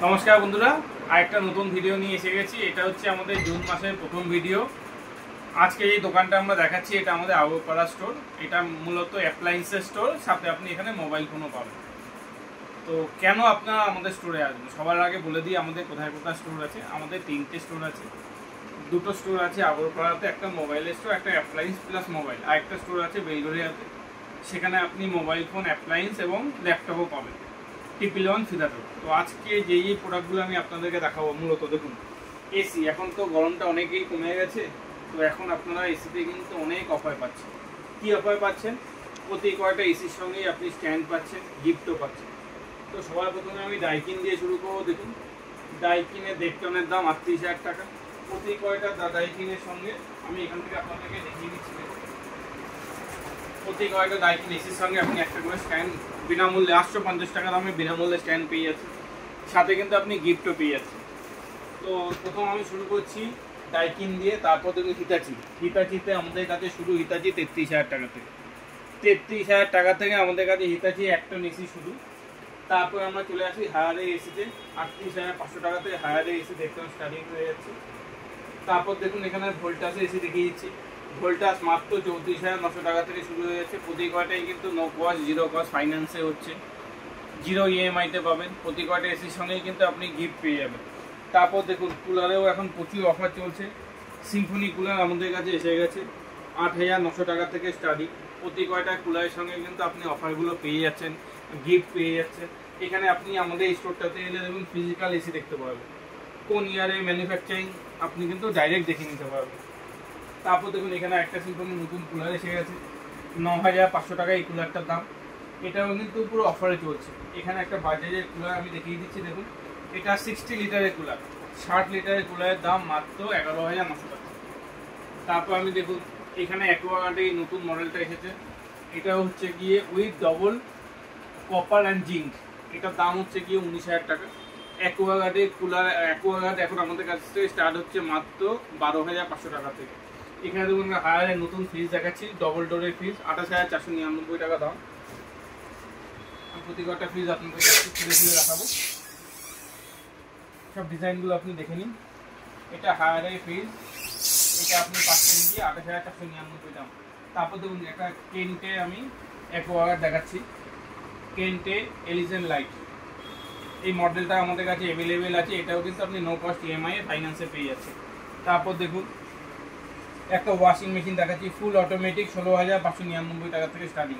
নমস্কার বন্ধুরা, আরেকটা নতুন ভিডিও নিয়ে এসে গেছি। এটা হচ্ছে আমাদের জুন মাসের প্রথম ভিডিও। আজকে এই দোকানটা আমরা দেখাচ্ছি, এটা আমাদের আগরপাড়া স্টোর। এটা মূলত অ্যাপ্লায়েন্সের স্টোর, সাথে আপনি এখানে মোবাইল ফোনও পাবেন। তো কেন আপনারা আমাদের স্টোরে আসবেন, সবার আগে বলে দিই আমাদের কোথায় কোথায় স্টোর আছে। আমাদের 3টে স্টোর আছে, দুটো স্টোর আছে আগরপাড়াতে, একটা মোবাইলের স্টোর, একটা অ্যাপ্লায়েন্স প্লাস মোবাইল, আর একটা স্টোর আছে বেলগড়িয়াতে। সেখানে আপনি মোবাইল ফোন, অ্যাপ্লায়েন্স এবং ল্যাপটপও পাবেন T11 ফিদাটো। তো আজকে যেই প্রোডাক্টগুলো আমি আপনাদেরকে দেখাবো, মূলত দেখুন এসি। এখন তো গরমটা অনেকেই কমে গেছে, তো এখন আপনারা এসিতে কিন্তু অনেক অফার পাচ্ছেন। কি অফার পাচ্ছেন? প্রতি কয়টা এসির সঙ্গেই আপনি স্ট্যান্ড পাচ্ছেন, গিফটও পাচ্ছেন। তো সবার প্রথমে আমি ডাইকিন দিয়ে শুরু করবো। দেখুন ডাইকিনের দেখটনের দাম 38,000 টাকা। প্রতি কয়টা ডাইকিনের সঙ্গে আমি এখান থেকে আপনাদেরকে দেখিয়ে দিচ্ছি। প্রতি কয়টা ডাইকিন এসির সঙ্গে আপনি একটা করে স্ট্যান্ড বিনামূল্যে 850 টাকা দামে বিনামূল্যে স্ট্যান্ড পেয়ে যাচ্ছেন, সাথে কিন্তু আপনি গিফটও পেয়ে যাচ্ছেন। তো প্রথম আমি শুরু করছি ডাইকিন দিয়ে, তারপর দেখুন হিতাচিতে আমাদের কাছে শুরু হিতাচি 33,000 টাকা থেকে। 33,000 টাকা থেকে আমাদের কাছে হিতাচি একটা এসি শুরু। তারপর আমরা চলে আসি হায়ারে এসিতে, 38,500 টাকা থেকে হায়ারে এসি দেখতে স্টার্টিং হয়ে যাচ্ছে। তারপর দেখুন এখানে ভোল্টাসে এসি দেখিয়ে দিচ্ছি। ভোল্টাস মাত্র 34,900 টাকা থেকে শুরু হয়ে যাচ্ছে। প্রতি কয়টাই কিন্তু নো কস্ট, জিরো কস্ট ফাইন্যান্সে হচ্ছে, জিরো ইএমআইতে পাবেন। প্রতি কয়টা এসির সঙ্গেই কিন্তু আপনি গিফট পেয়ে যাবেন। তারপর দেখুন কুলারেও এখন প্রচুর অফার চলছে। সিম্ফনি কুলার আমাদের কাছে এসে গেছে, 8,900 টাকা থেকে স্টার্টিং। প্রতি কয়টা কুলারের সঙ্গে কিন্তু আপনি অফারগুলো পেয়ে যাচ্ছেন, গিফট পেয়ে যাচ্ছেন। এখানে আপনি আমাদের স্টোরটাতে এলে দেখুন ফিজিক্যাল এসি দেখতে পাবেন, কোন ইয়ারে ম্যানুফ্যাকচারিং আপনি কিন্তু ডাইরেক্ট দেখে নিতে পারবেন। তারপর দেখুন এখানে একটা সিম্ফনি নতুন কুলার এসে গেছে, 9,500 টাকা এই কুলারটার দাম। এটাও কিন্তু পুরো অফারে চলছে। এখানে একটা বাজাজের কুলার আমি দেখিয়ে দিচ্ছি। দেখুন এটা 60 লিটারের কুলার, 60 লিটারের কুলারের দাম মাত্র 11,900 টাকা। তারপর আমি দেখুন এখানে অ্যাকোয়াগার্ডের এই নতুন মডেলটা এসেছে। এটা হচ্ছে গিয়ে with double copper and zinc. এটার দাম হচ্ছে গিয়ে 19,000 টাকা। অ্যাকোয়াগার্ডের কুলার, অ্যাকোয়াগার্ড এখন আমাদের কাছ থেকে স্টার্ট হচ্ছে মাত্র 12,500 টাকা থেকে। এখানে দেখুন হায়ারের নতুন ফ্রিজ দেখাচ্ছি, ডবল ডোরের ফ্রিজ, 28,499 টাকা দাম। প্রতি কটা ফ্রিজ আপনাদের কাছে খুলে খুলে দেখাবো, সব ডিজাইনগুলো আপনি দেখে নিন। এটা হায়ারের ফ্রিজ, এটা আপনি পাচ্ছেন গিয়ে 28,499 দাম। তারপর দেখুন একটা কেন্টে আমি অ্যাকোয়াগার্ড দেখাচ্ছি, কেন্টে এলিজেন লাইট। এই মডেলটা আমাদের কাছে অ্যাভেলেবেল আছে। এটাও কিন্তু আপনি নো কস্ট ইএমআই ফাইন্যান্সে পেয়ে যাচ্ছেন। তারপর দেখুন একটা ওয়াশিং মেশিন দেখাচ্ছি, ফুল অটোমেটিক, 16,599 টাকা থেকে স্টার্টিং।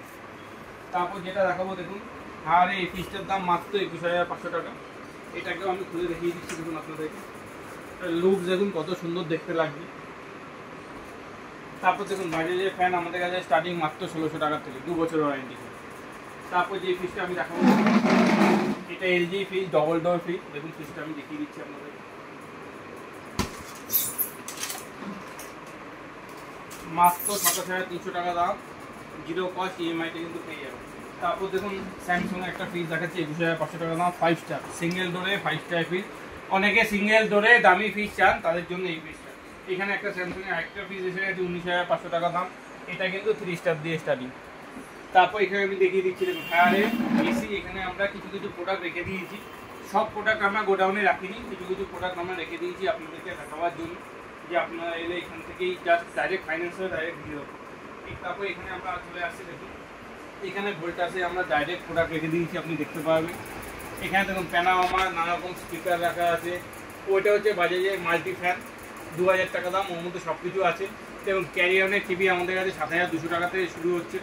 তারপর যেটা দেখাবো দেখুন হায়ারে এই ফ্রিজটার দাম মাত্র 21,500 টাকা। এটাকেও আমি খুলে দেখিয়ে দিচ্ছি। দেখুন আপনাদেরকে লুক দেখুন কত সুন্দর দেখতে লাগবে। তারপর দেখুন বাজাজের ফ্যান আমাদের কাছে স্টার্টিং মাত্র 1600 টাকা থেকে, 2 বছরের ওয়ারেন্টি। তারপর যে ফ্রিজটা আমি দেখাবো এটা LG fridge, double door fridge. দেখুন ফ্রিজটা আমি দেখিয়ে দিচ্ছি আপনাদের, মাত্র 27,300 টাকা দাম, জিরো কস্ট ইএমআইতে কিন্তু পেয়ে যাবে। তারপর দেখুন স্যামসাং একটা ফ্রিজ দেখাচ্ছি, 21,500 টাকা দাম, 5 স্টার সিঙ্গেল ডোরে 5 স্টার ফ্রিজ। অনেকে সিঙ্গেল ডোরে দামি ফ্রিজ চান, তাদের জন্য এই ফ্রিজটা। এখানে একটা স্যামসাং এর একটা ফ্রিজ এসে গেছে, 19,500 টাকা দাম। এটা কিন্তু 3 স্টার দিয়ে স্টার্টিং। তারপর এখানে আমি দেখিয়ে দিচ্ছি দেখুন হায়ারে এসি। এখানে আমরা কিছু কিছু প্রোডাক্ট রেখে দিয়েছি, সব প্রোডাক্ট আমরা গোডাউনে রাখিনি, কিছু কিছু প্রোডাক্ট আমরা রেখে দিয়েছি আপনাদেরকে দেখাবার জন্য, যে আপনারা এলে এখান থেকেই জাস্ট ডাইরেক্ট ফাইন্যান্সে ডাইরেক্ট দিয়ে দেবো। তারপর এখানে আমরা চলে আসছি, দেখুন এখানে ভোল্টাসে আমরা ডাইরেক্ট প্রোডাক্ট রেখে দিয়েছি, আপনি দেখতে পাবেন। এখানে দেখুন প্যানামা, নানা রকম স্পিকার রাখা আছে। ওইটা হচ্ছে বাজাজের মাল্টি ফ্যান, 2,000 টাকা দাম, ওর মধ্যে সব কিছু আছে। দেখুন ক্যারিয়নের টিভি আমাদের কাছে 7,200 টাকা থেকে শুরু হচ্ছে।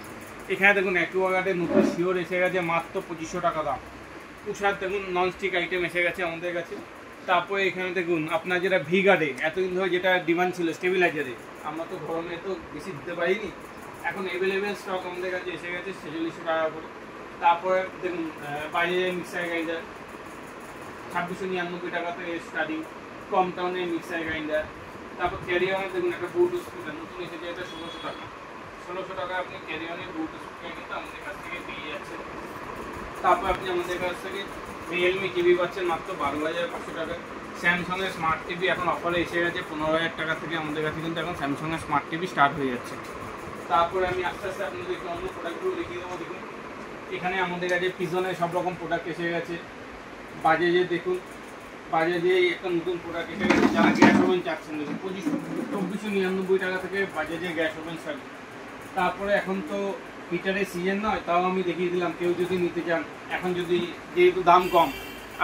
এখানে দেখুন অ্যাকোয়াগার্ডের নতুন শিওর এসে গেছে, মাত্র 2,500 টাকা দাম। উষার দেখুন ননস্টিক আইটেম এসে গেছে আমাদের কাছে। তারপরে এখানে দেখুন আপনার যেটা ভিগার্ডে এতদিন ধরে যেটা ডিমান্ড ছিল স্টেবিলাইজারে, আমরা তো গরমে তো বেশি দিতে পারিনি, এখন অ্যাভেলেবেল স্টক আমাদের কাছে এসে গেছে 4600 টাকা করে। তারপরে দেখুন বাইরে মিক্সার গ্রাইন্ডার 2,699 টাকা থেকে স্টার্টিং, কম টাউনের মিক্সার গ্রাইন্ডার। তারপর ক্যারিয়নের দেখুন একটা ব্লুটুথ স্পিকার নতুন এসেছে, এটা 1600 টাকা। 1600 টাকা আপনি ক্যারিয়নের ব্লুটুথ স্পিকার কিন্তু আমাদের কাছ থেকে পেয়ে যাচ্ছেন। তারপর আপনি আমাদের কাছ থেকে রিয়েলমি টিভি পাচ্ছেন মাত্র 12,500 টাকায়। স্যামসাংয়ের স্মার্ট টিভি এখন অফারে এসে গেছে 15,000 টাকা থেকে, আমাদের কাছে কিন্তু এখন স্যামসাংয়ের স্মার্ট টিভি স্টার্ট হয়ে যাচ্ছে। তারপরে আমি আস্তে আস্তে আপনাদের একটু অন্য প্রোডাক্টগুলো দেখিয়ে দেবো। দেখুন এখানে আমাদের কাছে পিজনের সব রকম প্রোডাক্ট এসে গেছে। বাজাজে দেখুন বাজাজে একটা নতুন প্রোডাক্ট এসে গেছে, যারা গ্যাস ওভেন চাচ্ছেন দেখুন 2499 টাকা থেকে বাজাজে গ্যাস ওভেন স্টার্ট। তারপরে এখন তো হিটারের সিজন নয়, তাও আমি দেখিয়ে দিলাম, কেউ যদি নিতে চান এখন, যদি যেহেতু দাম কম,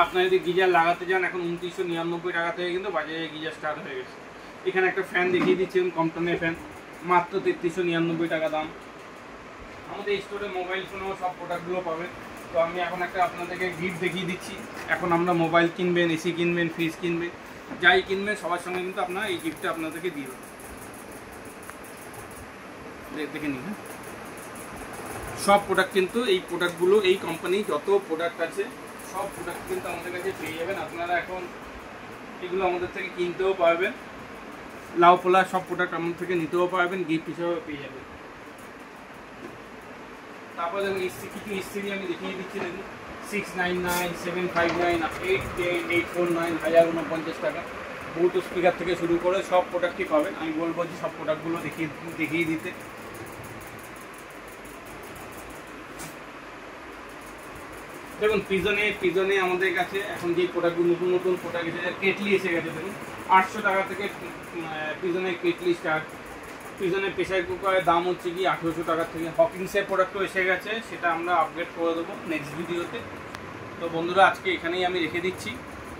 আপনারা যদি গিজার লাগাতে চান এখন 2999 টাকা থেকে কিন্তু বাজাজে গিজার স্টার্ট হয়ে গেছে। এখানে একটা ফ্যান দেখিয়ে দিচ্ছি, কম্পটনের ফ্যান, মাত্র 3399 টাকা দাম। আমাদের স্টোরে মোবাইল ফোনেও সব প্রোডাক্টগুলো পাবেন। তো আমি এখন একটা আপনাদেরকে গিফট দেখিয়ে দিচ্ছি। এখন আমরা মোবাইল কিনবেন, এসি কিনবেন, ফ্রিজ কিনবেন, যাই কিনবেন সবার সঙ্গে কিন্তু আপনারা এই গিফটটা আপনাদেরকে দিয়ে দেবেন। দেখে নিন, সব প্রোডাক্ট কিন্তু এই প্রোডাক্টগুলো, এই কোম্পানি যত প্রোডাক্ট আছে সব প্রোডাক্ট কিন্তু আমাদের কাছে পেয়ে যাবেন। আপনারা এখন এগুলো আমাদের থেকে কিনতেও পারবেন, লাউ পোলা সব প্রোডাক্ট আমাদের থেকে নিতেও পারবেন, গিফট হিসাবে পেয়ে যাবেন। তারপর দেখুন কিছু ইস্ত্রি আমি দেখিয়ে দিচ্ছি, দেখুন 699, 759, 810, 849, 1049 টাকা। ব্লুটুথ স্পিকার থেকে শুরু করে সব প্রোডাক্টই পাবেন। আমি বলবো যে সব প্রোডাক্টগুলো দেখিয়ে দিতে। দেখুন পিজনে আমাদের কাছে এখন যে প্রোডাক্টগুলো নতুন প্রোডাক্ট এসে কেটলি এসে গেছে, দেখুন 800 টাকা থেকে পিজনের কেটলি স্টার্ট। পিজনের প্রেসার কুকারের দাম হচ্ছে কি 1800 টাকা থেকে। হকিংসের প্রোডাক্টও এসে গেছে, সেটা আমরা আপগ্রেড করে দেবো নেক্সট ভিডিওতে। তো বন্ধুরা আজকে এখানেই আমি রেখে দিচ্ছি।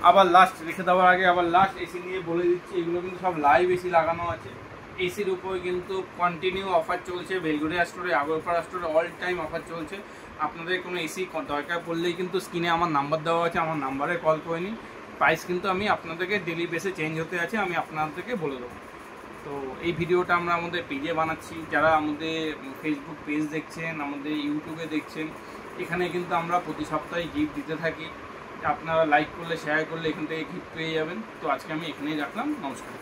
আবার লাস্ট রেখে দেওয়ার আগে আবার লাস্ট এসি নিয়ে বলে দিচ্ছি, এগুলো কিন্তু সব লাইভ এসি লাগানো আছে। এসির উপরে কিন্তু কন্টিনিউ অফার চলছে, বেলগুড়িয়া স্টোরে, আগরপাড়া স্টোরে অল টাইম অফার চলছে। আপনাদের কোনো এসি দরকার পড়লেই কিন্তু স্ক্রিনে আমার নাম্বার দেওয়া আছে, আমার নাম্বারে কল করে নিন। প্রাইস কিন্তু আমি আপনাদেরকে ডেলি বেসে চেঞ্জ হতে আছে, আমি আপনাদেরকে বলে দেবো। তো এই ভিডিওটা আমরা আমাদের পেজে বানাচ্ছি, যারা আমাদের ফেসবুক পেজ দেখছেন, আমাদের ইউটিউবে দেখছেন, এখানে কিন্তু আমরা প্রতি সপ্তাহে গিফট দিতে থাকি। আপনারা লাইক করলে, শেয়ার করলে এখান থেকে গিফট পেয়ে যাবেন। তো আজকে আমি এখানেই রাখলাম, নমস্কার।